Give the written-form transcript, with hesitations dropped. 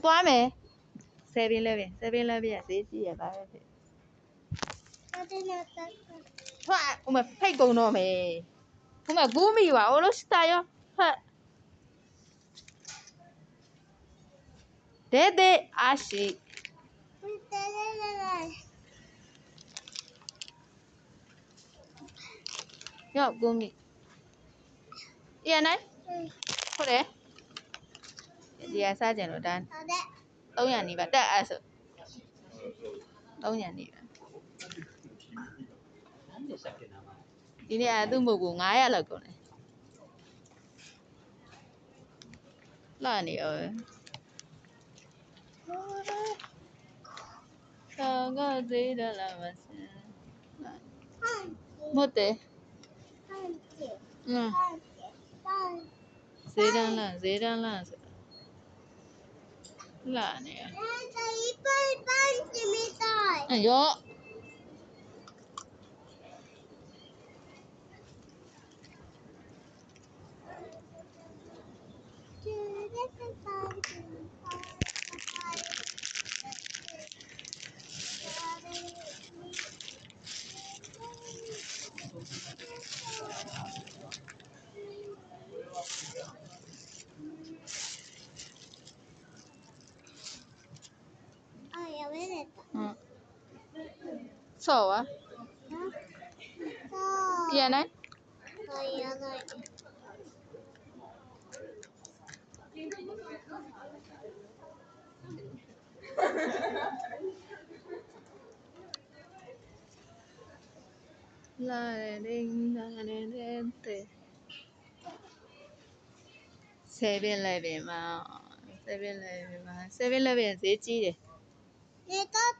သွားမယ်7-Eleven 7-Eleven ဈေးကြီးရပါပဲဖြစ်ထွက်ဟိုမှာဖိတ်ကုန်တော့မယ်ဟိုမှာဂူးမီပါအိုလို့စတာရောထွက်ဒေအားရှိရောဂူးမီရနိုင်ဟုတ်တယ်ဒီကစားကြလို့တန်း300နီးပါတက်အဲ့ဆို300နီးပါဒီနေ့သူ့မုတ်ကို900လောက်ကုန်တယ်လာနေရောကသေးတယ်လားမစမတ်တယ်ဈေးတန်းလားဆိုလာနေရော ဆော့ဝါရနိုင်လာရင်းလာတဲ့7-Eleven မှာ7-Eleven ဈေးကြီးတယ်နေတော့